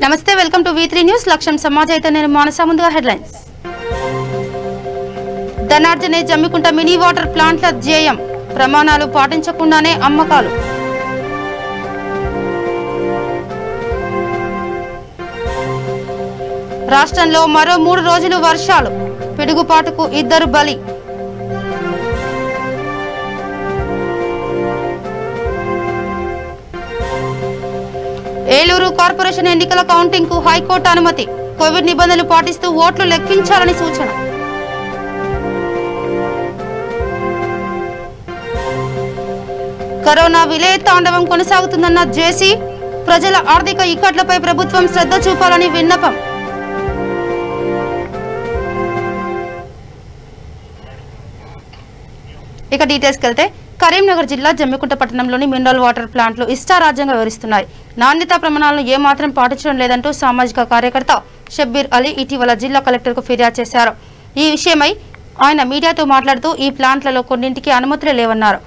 నమస్తే, welcome to V3 news. లక్ష్యం సమాజ్. అయితే నేను మానస. ముందుగా హెడ్లైన్స్. ధనార్జనే జమ్మికుంట మినీ వాటర్ ప్లాంట్ల ధ్యేయం, ప్రమాణాలు పాటించకుండానే అమ్మకాలు. రాష్ట్రంలో మరో 3 రోజులు వర్షాలు, పిడుగుపాటుకు 2 బలి. ఏలూరు కార్పొరేషన్ ఎన్నికల కౌంటింగ్ కు హైకోర్టు అనుమతి, కోవిడ్ నిబంధనలు పాటిస్తూ ఓట్లు లెక్కించాలని సూచన. కరోనా విలయ తాండవం కొనసాగుతుందన్న జేసీ, ప్రజల ఆర్థిక ఇక్కట్లపై ప్రభుత్వం శ్రద్ధ చూపాలని విన్నపం. ఇక డీటెయిల్స్కి వెళ్తే, కరీంనగర్ జిల్లా జమ్మికుంట పట్టణంలోని మినరల్ వాటర్ ప్లాంట్లు ఇష్టారాజ్యంగా వివరిస్తున్నాయి. నాణ్యతా ప్రమాణాలను ఏమాత్రం పాటించడం లేదంటూ సామాజిక కార్యకర్త షబ్బీర్ అలీ ఇటీవల జిల్లా కలెక్టర్కు ఫిర్యాదు చేశారు. ఈ విషయమై ఆయన మీడియాతో మాట్లాడుతూ ఈ ప్లాంట్లలో కొన్నింటికి అనుమతులే లేవన్నారు.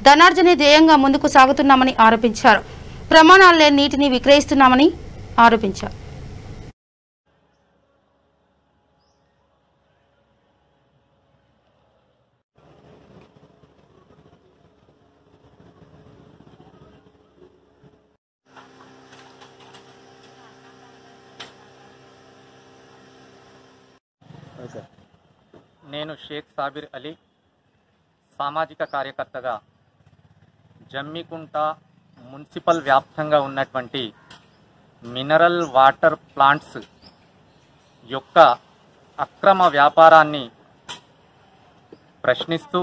ధనార్జనే ధ్యేయంగా ముందుకు సాగుతున్నామని ఆరోపించారు. ప్రమాణాలు లేని నీటిని విక్రయిస్తున్నామని ఆరోపించారు. నేను షేక్ సాబిర్ అలీ, సామాజిక కార్యకర్తగా జమ్మికుంట మున్సిపల్ వ్యాప్తంగా ఉన్నటువంటి మినరల్ వాటర్ ప్లాంట్స్ యొక్క అక్రమ వ్యాపారాన్ని ప్రశ్నిస్తూ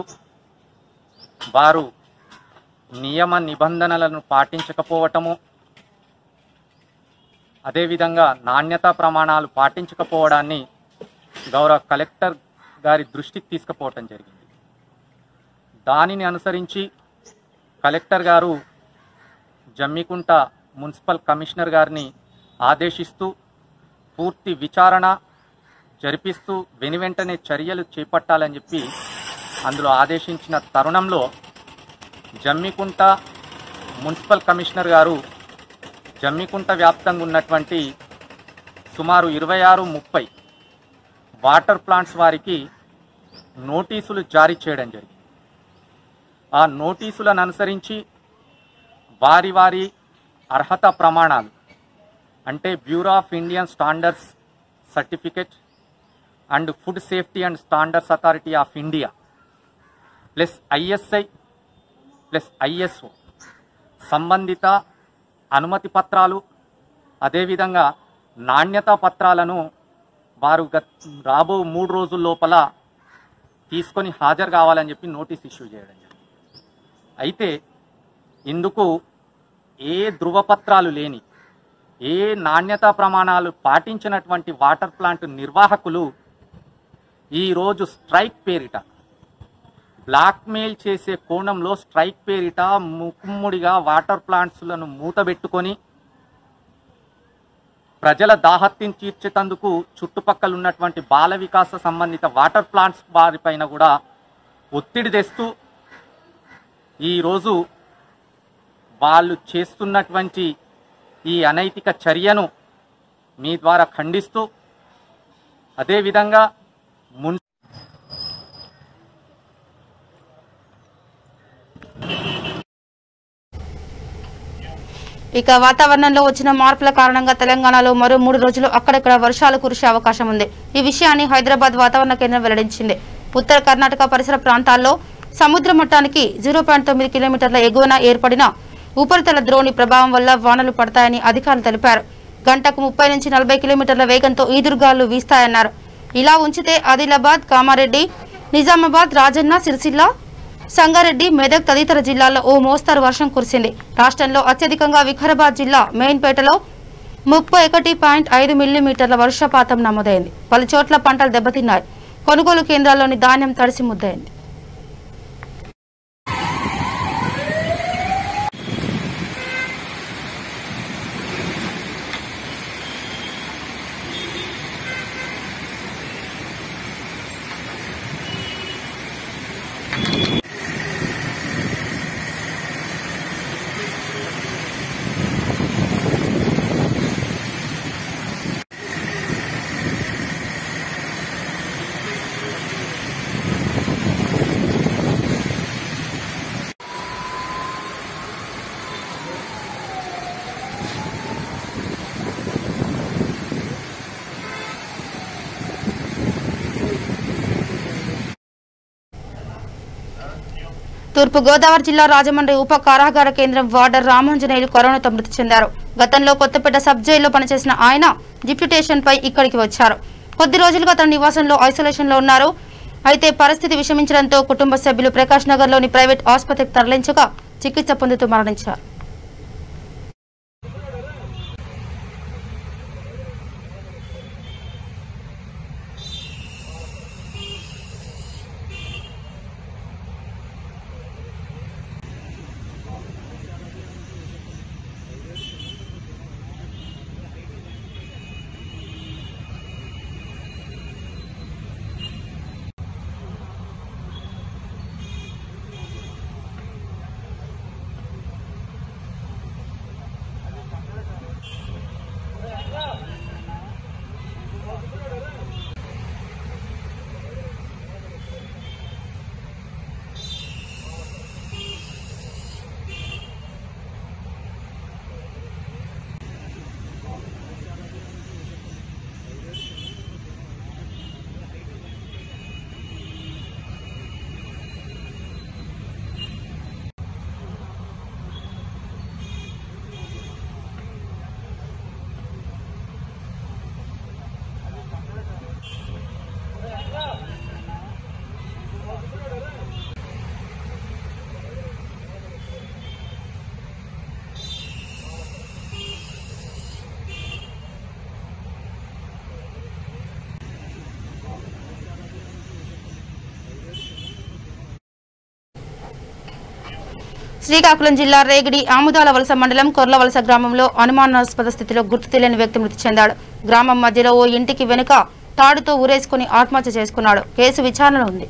వారు నియమ నిబంధనలను పాటించకపోవటము, అదేవిధంగా నాణ్యతా ప్రమాణాలు పాటించకపోవడాన్ని గౌరవ కలెక్టర్ గారి దృష్టికి తీసుకుపోవటం జరిగింది. దానిని అనుసరించి కలెక్టర్ గారు జమ్మికుంట మున్సిపల్ కమిషనర్ గారిని ఆదేశిస్తూ పూర్తి విచారణ జరిపిస్తూ వెనువెంటనే చర్యలు చేపట్టాలని చెప్పి అందులో ఆదేశించిన తరుణంలో జమ్మికుంట మున్సిపల్ కమిషనర్ గారు జమ్మికుంట వ్యాప్తంగా ఉన్నటువంటి సుమారు 26-30 వాటర్ ప్లాంట్స్ వారికి నోటీసులు జారీ చేయడం జరిగింది. ఆ నోటీసులను అనుసరించి వారి వారి అర్హత ప్రమాణాలు అంటే bureau of Indian standards certificate and food safety and standards authority of India plus ISI plus ISO సంబంధిత అనుమతి పత్రాలు, అదేవిధంగా నాణ్యతా పత్రాలను వారు రాబో 3 రోజుల లోపల తీసుకొని హాజరు కావాలని చెప్పి నోటీస్ ఇష్యూ చేయడం జరిగింది. అయితే ఇందుకు ఏ ధృవపత్రాలు లేని, ఏ నాణ్యతా ప్రమాణాలు పాటించినటువంటి వాటర్ ప్లాంట్ నిర్వాహకులు ఈరోజు స్ట్రైక్ పేరిట, బ్లాక్మెయిల్ చేసే కోణంలో స్ట్రైక్ పేరిట ముక్కుముడిగా వాటర్ ప్లాంట్స్లను మూతబెట్టుకొని ప్రజల దాహత్యం తీర్చేందుకు చుట్టుపక్కల ఉన్నటువంటి బాల వికాస సంబంధిత వాటర్ ప్లాంట్స్ వారిపైన కూడా ఒత్తిడి తెస్తూ ఈరోజు వాళ్ళు చేస్తున్నటువంటి ఈ అనైతిక చర్యను మీ ద్వారా ఖండిస్తూ, అదేవిధంగా ఇక వాతావరణంలో వచ్చిన మార్పుల కారణంగా తెలంగాణలో మరో 3 రోజులు అక్కడక్కడ వర్షాలు కురిసే అవకాశం ఉంది. ఈ విషయాన్ని హైదరాబాద్ వాతావరణ కేంద్రం వెల్లడించింది. ఉత్తర కర్ణాటక పరిసర ప్రాంతాల్లో సముద్ర మట్టానికి 0.9 కిలోమీటర్ల ఎగువన ఏర్పడిన ఉపరితల ద్రోణి ప్రభావం వల్ల వానలు పడతాయని అధికారులు తెలిపారు. గంటకు 30 నుంచి 40 కిలోమీటర్ల వేగంతో ఈదురుగాలు వీస్తాయన్నారు. ఇలా ఉంచితే ఆదిలాబాద్, కామారెడ్డి, నిజామాబాద్, రాజన్న సిరిసిల్ల, సంగారెడ్డి, మెదక్ తదితర జిల్లాల్లో ఓ మోస్తరు వర్షం కురిసింది. రాష్ట్రంలో అత్యధికంగా వికారాబాద్ జిల్లా మెయిన్పేటలో 31.5 మిల్లీమీటర్ల వర్షపాతం నమోదైంది. పలు చోట్ల పంటలు దెబ్బతిన్నాయి. కొనుగోలు కేంద్రాల్లోని ధాన్యం తడిసి ముద్దయింది. తూర్పు గోదావరి జిల్లా రాజమండ్రి ఉప కారాగార కేంద్రం వార్డర్ రామాంజనేయులు కరోనాతో మృతి చెందారు. గతంలో కొత్తపేట సబ్ జైల్లో పనిచేసిన ఆయన డిప్యూటేషన్ పై ఇక్కడికి వచ్చారు. కొద్ది రోజులుగా తన నివాసంలో ఐసోలేషన్ లో ఉన్నారు. అయితే పరిస్థితి విషమించడంతో కుటుంబ సభ్యులు ప్రకాష్ నగర్ లోని ప్రైవేట్ ఆసుపత్రికి తరలించగా చికిత్స పొందుతూ మరణించారు. శ్రీకాకుళం జిల్లా రేగిడి ఆముదాల వలస మండలం కొర్లవలస గ్రామంలో అనుమానాస్పద స్థితిలో గుర్తు తెలియని వ్యక్తి మృతి చెందాడు. గ్రామం మధ్యలో ఓ ఇంటికి వెనుక తాడుతో ఊరేసుకుని ఆత్మహత్య చేసుకున్నాడు. కేసు విచారణలో ఉంది.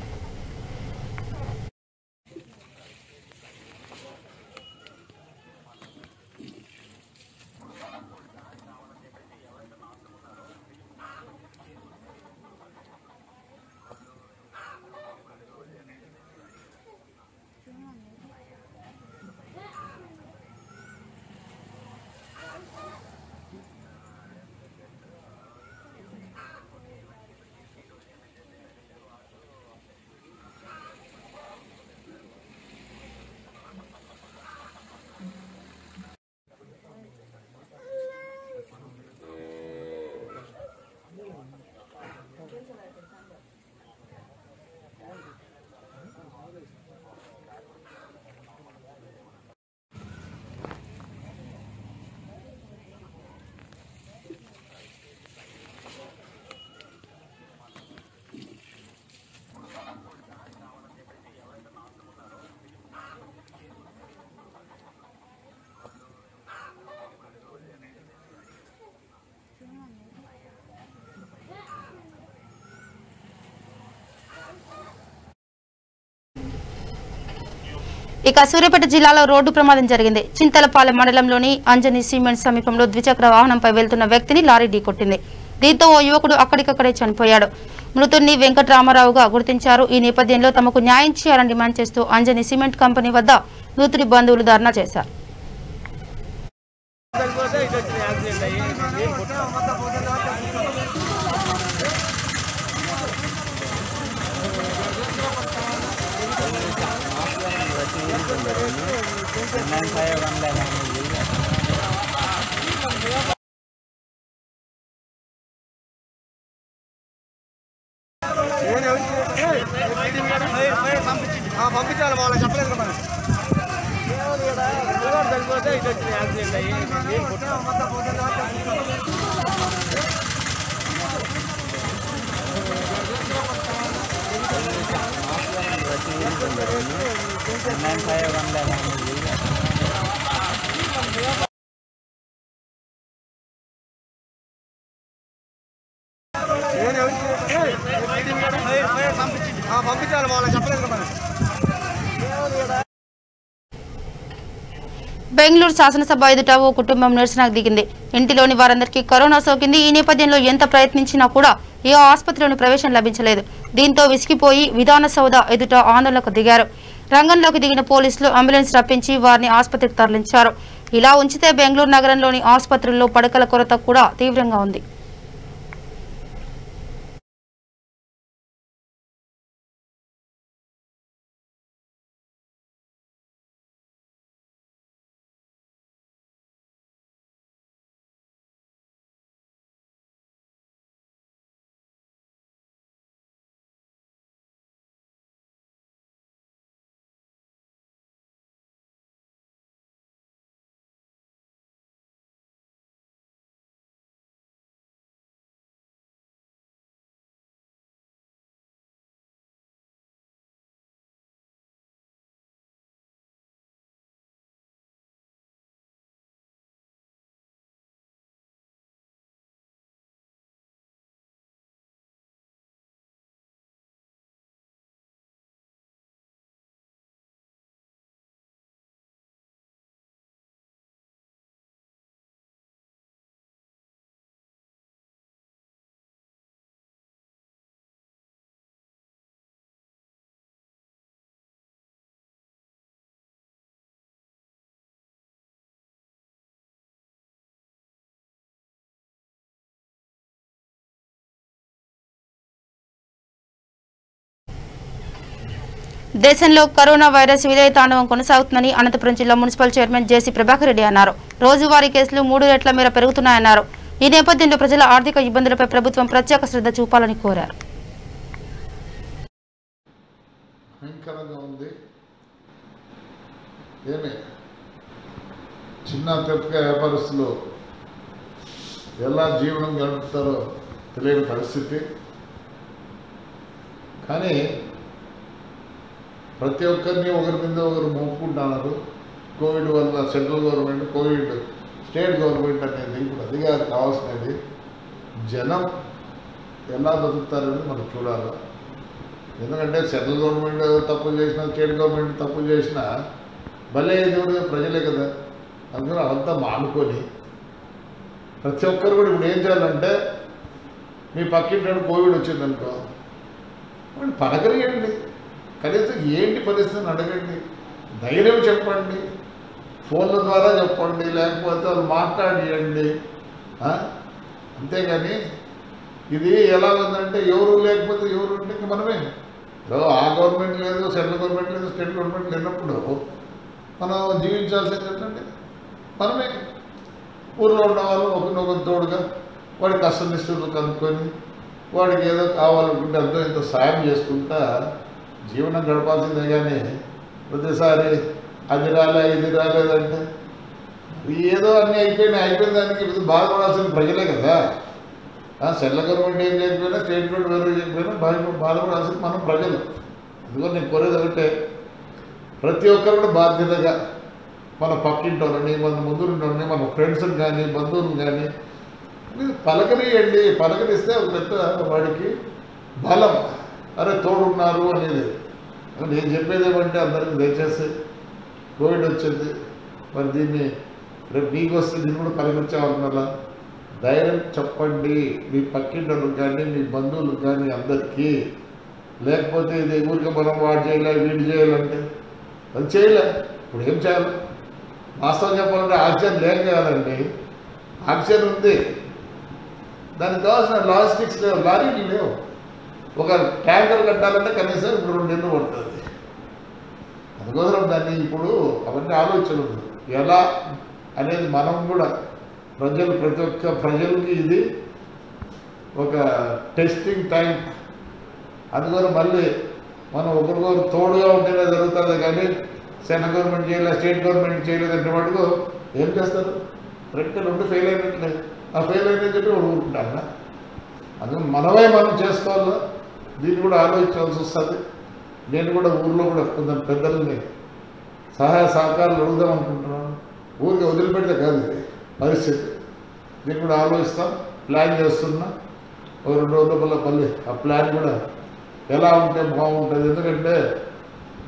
ఇక సూర్యాపేట జిల్లాలో రోడ్డు ప్రమాదం జరిగింది. చింతలపాలెం మండలంలోని అంజని సిమెంట్ సమీపంలో ద్విచక్ర వాహనంపై వెళ్తున్న వ్యక్తిని లారీ ఢీకొట్టింది. దీంతో ఓ యువకుడు అక్కడికక్కడే చనిపోయాడు. మృతుడిని వెంకటరామారావుగా గుర్తించారు. ఈ నేపథ్యంలో తమకు న్యాయం చేయాలని డిమాండ్ చేస్తూ అంజని సిమెంట్ కంపెనీ వద్ద మృతుడి బంధువులు ధర్నా చేశారు. పంపించాలి వాళ్ళకి చెప్పలేదు కదా సరిపోతే ఇది వచ్చింది యాక్సిడెంట్ అయ్యి పంపించాలి వాళ్ళకి చెప్పలేదు కదా. బెంగళూరు శాసనసభ ఎదుట ఓ కుటుంబం నిరసనకు దిగింది. ఇంటిలోని వారందరికీ కరోనా సోకింది. ఈ నేపథ్యంలో ఎంత ప్రయత్నించినా కూడా ఏ ఆసుపత్రిలోని ప్రవేశం లభించలేదు. దీంతో విసిగిపోయి విధాన సౌధ ఎదుట ఆందోళనకు దిగారు. రంగంలోకి దిగిన పోలీసులు అంబులెన్స్ రప్పించి వారిని ఆసుపత్రికి తరలించారు. ఇలా ఉంచితే బెంగళూరు నగరంలోని ఆసుపత్రుల్లో పడకల కొరత కూడా తీవ్రంగా ఉంది. దేశంలో కరోనా వైరస్ విలయ తాండవం కొనసాగుతుందని అనంతపురం జిల్లా మున్సిపల్ చైర్మన్ జేసీ ప్రభాకర్ రెడ్డి అన్నారు. రోజువారీ కేసులు 3 రెట్ల మేర పెరుగుతున్నాయన్నారు. ఈ నేపథ్యంలో ప్రజల ఆర్థిక ఇబ్బందులపై ప్రభుత్వం ప్రత్యేక శ్రద్ధ చూపాలని కోరారు. చిన్న తప్పక వ్యాపారస్తులు ఎలా జీవనం గడుపుతారో తెలియని పరిస్థితి. కానీ ప్రతి ఒక్కరిని ఒకరి మీద ఒకరు మోపుకుంటున్నారు. కోవిడ్ వల్ల central government, Covid state government అనేది ఇప్పుడు అదిగా కావాల్సినది. జనం ఎలా బతుకుతారని మనం చూడాలి. ఎందుకంటే సెంట్రల్ గవర్నమెంట్ తప్పు చేసినా, స్టేట్ గవర్నమెంట్ తప్పు చేసినా భలే ఎదురు ప్రజలే కదా. అందుకని అవంతా మానుకొని ప్రతి ఒక్కరు కూడా ఇప్పుడు ఏం చేయాలంటే, మీ పక్కింటి కోవిడ్ వచ్చిందనుకో, వాళ్ళు పలకరియండి, కనీసం ఏంటి పరిస్థితిని అడగండి, ధైర్యం చెప్పండి, ఫోన్ల ద్వారా చెప్పండి, లేకపోతే వాళ్ళు మాట్లాడియండి. అంతేగాని ఇది ఎలా ఉందంటే, ఎవరు లేకపోతే ఎవరు ఉంటే ఇంక మనమే. ఆ గవర్నమెంట్ లేదు, సెంట్రల్ గవర్నమెంట్ లేదు, స్టేట్ గవర్నమెంట్ లేనప్పుడు మనం జీవించాల్సింది ఏంటంటే మనమే. ఊళ్ళో ఉన్న వాళ్ళు ఒకరినొకరు తోడుగా వాడి కష్ట నిష్ఠులు కనుక్కొని వాడికి ఏదో కావాలనుకుంటే అంతా ఇంత సాయం చేసుకుంటా జీవనం గడపాల్సిందే. కానీ ప్రతిసారి అది రాలే ఇది రాలేదంటే ఏదో అన్నీ అయిపోయిన దానికి బాధపడాల్సిన ప్రజలే కదా. సెంట్రల్ గవర్నమెంట్ ఏం చేయకపోయినా, స్టేట్ గవర్నమెంట్ వేరే చేయకపోయినా బాధపడాల్సింది మనం ప్రజలు. అందుకని నేను కోరేది ఒకటే, ప్రతి ఒక్కరు కూడా బాధ్యతగా మన పక్కింటి వాళ్ళని, మన ముందుండి మన ఫ్రెండ్స్ని కానీ బంధువులు కానీ పలకరియండి. పలకరిస్తే ఒక పెద్ద వాడికి బలం, అరే తోడున్నారు అనేది. నేను చెప్పేది ఏమంటే అందరికీ దయచేసి కోవిడ్ వచ్చింది, మరి దీన్ని రేపు మీకు వస్తే దీన్ని కూడా పలకరించాలన్నా ధైర్యం చెప్పండి మీ పక్కింటోళ్ళకి కానీ మీ బంధువులకు కానీ అందరికీ. లేకపోతే ఇది ఊరికి మనం వాడు చేయాలి వీడు చేయాలంటే అది చేయలే. ఇప్పుడు ఏం చేయాలి? వాస్తవం చెప్పాలంటే ఆక్సిజన్ లేక కాదండి, ఆక్సిజన్ ఉంది, దానికి కావాల్సిన లాజిస్టిక్స్ లేవు, లారీలు లేవు. ఒక ట్యాంకర్ కట్టాలంటే కనీసం ఇప్పుడు 2 నెలలు పడుతుంది. అందుకోసం దాన్ని ఇప్పుడు అవన్నీ ఆలోచనలు ఎలా అనేది మనం కూడా ప్రతి ఒక్క ప్రజలకి ఇది ఒక టెస్టింగ్ టైం. అందుకోసం మళ్ళీ మనం ఒకరికొకరు తోడుగా ఉంటేనే జరుగుతుంది. కానీ సెంట్రల్ గవర్నమెంట్ చేయలేదు, స్టేట్ గవర్నమెంట్ చేయలేదంటే వాడుకు ఏం చేస్తారు? రెక్కలు ఉండి ఫెయిల్ అయినట్లే. ఆ ఫెయిల్ అయినని చెప్పి వాడు ఊరుకుంటాను. అందుకని మనం చేసుకోవాలా, దీన్ని కూడా ఆలోచించాల్సి వస్తుంది. నేను కూడా ఊళ్ళో కూడా కొంచెం పెద్దలని సహాయ సహకారాలు అడుగుదాం అనుకుంటున్నాను. ఊరికి వదిలిపెడితే కాదు ఇది పరిస్థితి. దీన్ని కూడా ఆలోచిస్తాం, ప్లాన్ చేస్తున్నా. ఒక 2 రోజుల మళ్ళీ ఆ ప్లాన్ కూడా ఎలా ఉంటే బాగుంటుంది. ఎందుకంటే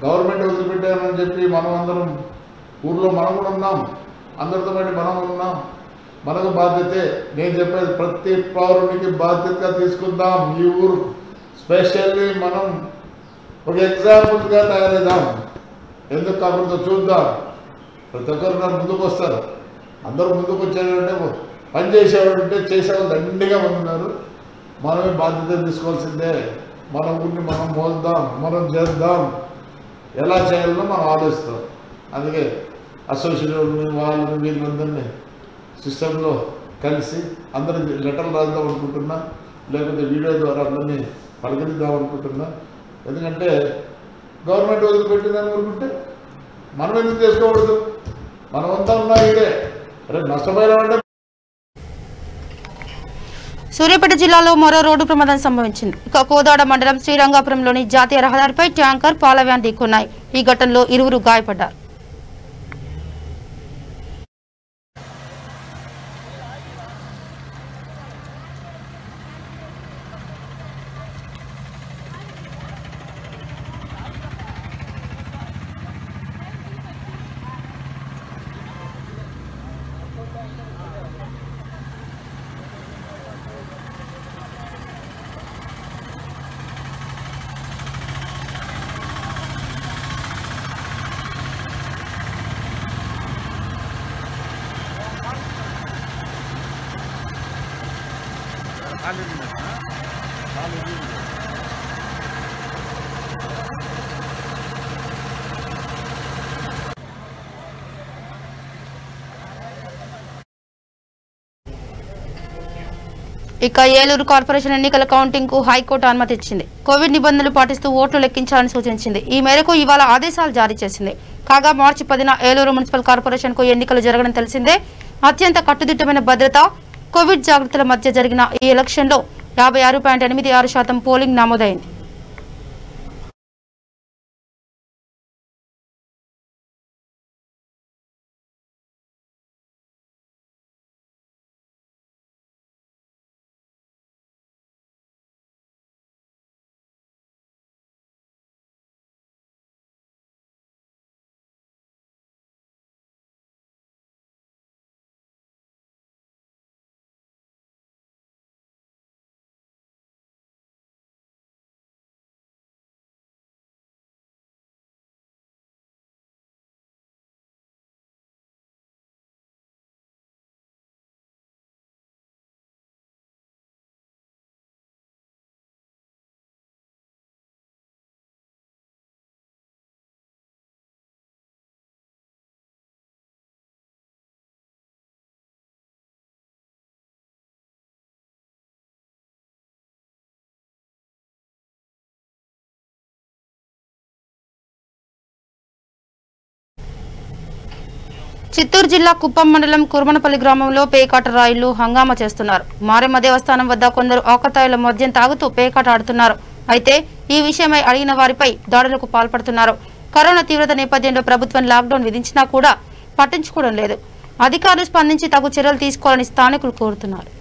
గవర్నమెంట్ వదిలిపెట్టామని చెప్పి మనం అందరం ఊళ్ళో మనం కూడా ఉన్నాం, అందరితో పాటు మనం ఉన్నాం. మనకు బాధ్యతే. నేను చెప్పేది ప్రతి పౌరునికి బాధ్యతగా తీసుకుందాం. ఈ ఊరు స్పెషల్లీ మనం ఒక ఎగ్జాంపుల్గా తయారైదాం. ఎందుకు కాకుండా చూద్దాం. ప్రతి ఒక్కరు ముందుకు వస్తారు. అందరూ ముందుకు వచ్చేవారంటే పని చేసేవాడంటే చేసేవాళ్ళు దండిగా మంది ఉన్నారు. మనమే బాధ్యత తీసుకోవాల్సిందే. మన ఊరిని మనం మోద్దాం, మనం చేద్దాం. ఎలా చేయాలో మనం ఆలోచిస్తాం. అందుకే అసోసియేషన్ని వాళ్ళని వీళ్ళందరినీ సిస్టంలో కలిసి అందరికి లెటర్లు రాద్దాం అనుకుంటున్నా, లేకపోతే వీడియో ద్వారా అందరినీ పలకరిద్దాం అనుకుంటున్నా. ఎందుకంటే గవర్నమెంట్ వదిలిపెట్టిందని అనుకుంటే మనం ఎందుకు చేసుకోకూడదు? మనమంతా ఉన్నా ఇదే. రేపు నష్టపోయామంటే. సూర్యాపేట జిల్లాలో మరో రోడ్డు ప్రమాదం సంభవించింది. ఇక కోదాడ మండలం శ్రీరంగాపురంలోని జాతీయ రహదారిపై ట్యాంకర్ పాల వ్యాన్ ఢీకొన్నాయి. ఈ ఘటనలో 2 గాయపడ్డారు. ఇక ఏలూరు కార్పొరేషన్ ఎన్నికల కౌంటింగ్ కు హైకోర్టు అనుమతి ఇచ్చింది. కోవిడ్ నిబంధనలు పాటిస్తూ ఓట్లు లెక్కించాలని సూచించింది. ఈ మేరకు ఇవాళ ఆదేశాలు జారీ చేసింది. కాగా మార్చి 10న ఏలూరు మున్సిపల్ కార్పొరేషన్ కు ఎన్నికలు జరగడం తెలిసిందే. అత్యంత కట్టుదిట్టమైన భద్రత, కోవిడ్ జాగ్రత్తల మధ్య జరిగిన ఈ ఎలక్షన్ లో 56.86% పోలింగ్ నమోదైంది. చిత్తూరు జిల్లా కుప్పం మండలం కుర్మనపల్లి గ్రామంలో పేకాట రాయుళ్లు హంగామా చేస్తున్నారు. మారెమ్మ దేవస్థానం వద్ద కొందరు ఆకతాయిల మద్యం తాగుతూ పేకాట ఆడుతున్నారు. అయితే ఈ విషయమై అడిగిన వారిపై దాడులకు పాల్పడుతున్నారు. కరోనా తీవ్రత నేపథ్యంలో ప్రభుత్వం లాక్డౌన్ విధించినా కూడా పట్టించుకోవడం లేదు. అధికారులు స్పందించి తగు చర్యలు తీసుకోవాలని స్థానికులు కోరుతున్నారు.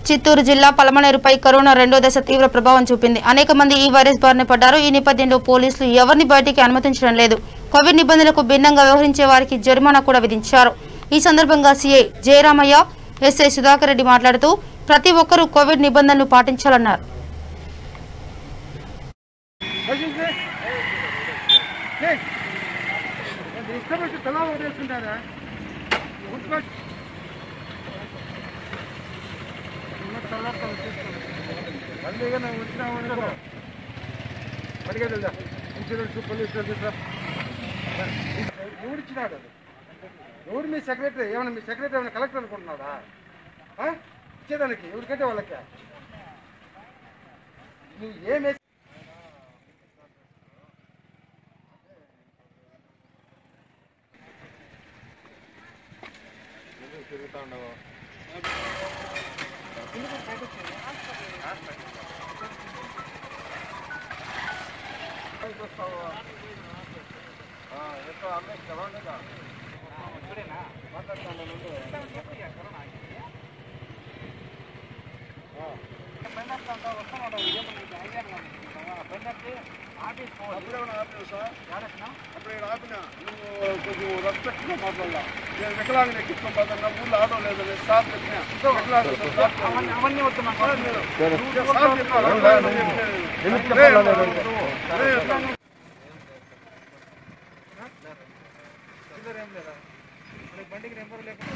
చిత్తూరు జిల్లా పలమనేరుపై కరోనా రెండో దశ తీవ్ర ప్రభావం చూపింది. అనేక మంది ఈ వైరస్ బారిన పడ్డారు. ఈ నేపథ్యంలో పోలీసులు ఎవరిని బయటికి అనుమతించడం లేదు. కోవిడ్ నిబంధనలకు భిన్నంగా వ్యవహరించే వారికి జరిమానా కూడా విధించారు. ఈ సందర్భంగా సీఐ జయరామయ్య, ఎస్ఐ సుధాకర్ రెడ్డి మాట్లాడుతూ ప్రతి ఒక్కరూ కోవిడ్ నిబంధనలు పాటించాలన్నారు. ఎవరిచ్చినాడు? ఎవరు మీ సెక్రటరీ? ఏమన్నా మీ సెక్రటరీ ఏమైనా కలెక్టర్ అనుకుంటున్నాడా? ఇచ్చేదానికి ఎవరికంటే వాళ్ళకి నువ్వు ఏమే తిరుగుతా ఉండవు. కొంచెం రెస్పెక్ట్గా మాట్లాడాల. నేను వికలాంగుని ఎక్కించుకొని పోతున్నా, ఊళ్ళో ఆటో లేదని సార్ చెప్పినా అవన్నీ వస్తున్నా బండికి నెంబర్ లేకుండా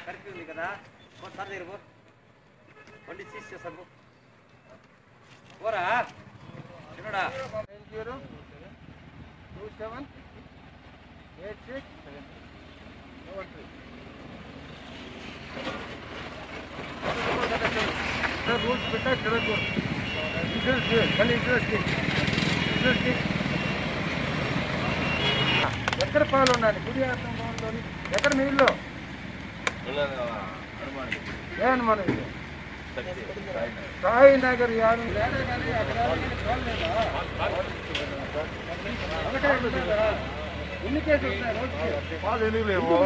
కరెక్ట్ ఉంది కదా. సార్ దగ్గర బండి సీజ్ చేశాను. పోరా చిన్నడా. 90278673 రూల్స్ పెట్టా తిరగదు. ఇన్సూరెన్స్ మళ్ళీ ఇన్సూరెన్స్ ఎక్కడ పాలు ఉండాలి? గుడి ఆత్మలోని ఎక్కడ మీ ఇల్లు? ఏ అనుమానం ఇది? సాయి నగర్ యారు లేదా కానీ అక్కడ ఎన్ని కేసులు ఉన్నాయి రోజుకి? వాళ్ళు ఎన్నిలేవు.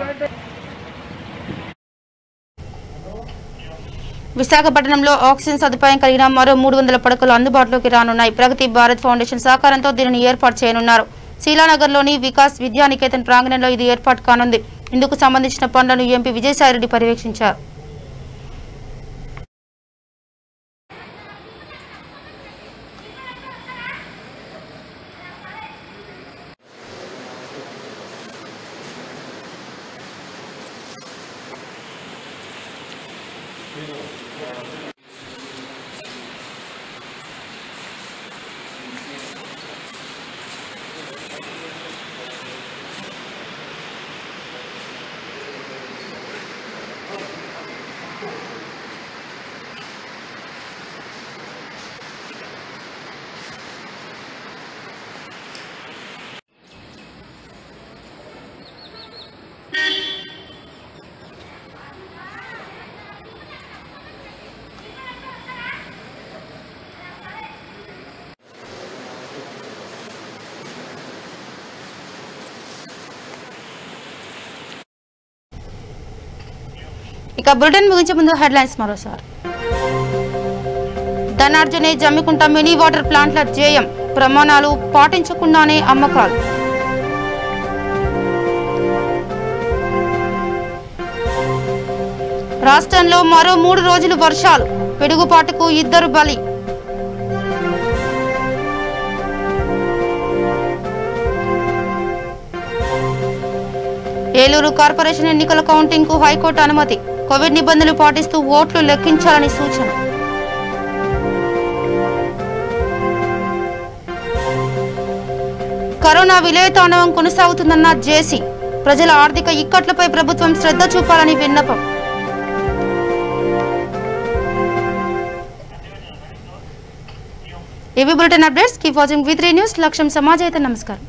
విశాఖపట్నంలో ఆక్సిజన్ సదుపాయం కలిగిన మరో 300 పడకలు అందుబాటులోకి రానున్నాయి. ప్రగతి భారత్ ఫౌండేషన్ సహకారంతో దీనిని ఏర్పాటు చేయనున్నారు. శీలానగర్లోని వికాస్ విద్యానికేతన్ ప్రాంగణంలో ఇది ఏర్పాటు కానుంది. ఇందుకు సంబంధించిన పనులను ఎంపీ విజయసాయిరెడ్డి పర్యవేక్షించారు. ఇక బులెటిన్ ముగించే ముందు హెడ్లైన్స్ మరోసారి. ధనార్జనే జమ్మికుంట మినీ వాటర్ ప్లాంట్ల జేయం, ప్రమాణాలు పాటించకుండానే అమ్మకాలు. రాష్ట్రంలో మరో 3 రోజులు వర్షాలు, పిడుగుపాటుకు 2 బలి. ఏలూరు కార్పొరేషన్ ఎన్నికల కౌంటింగ్ కు హైకోర్టు అనుమతి, కోవిడ్ నిబంధనలు పాటిస్తూ ఓట్లు లెక్కించాలని సూచన. కరోనా విలయతాండవం కొనసాగుతుందన్న జేసీ, ప్రజల ఆర్థిక ఇక్కట్లపై ప్రభుత్వం శ్రద్ధ చూపాలని విన్నపం. ఇవి bulletin updates. Keep watching V3 news. లక్ష్యం సమాజైతే. నమస్కారం.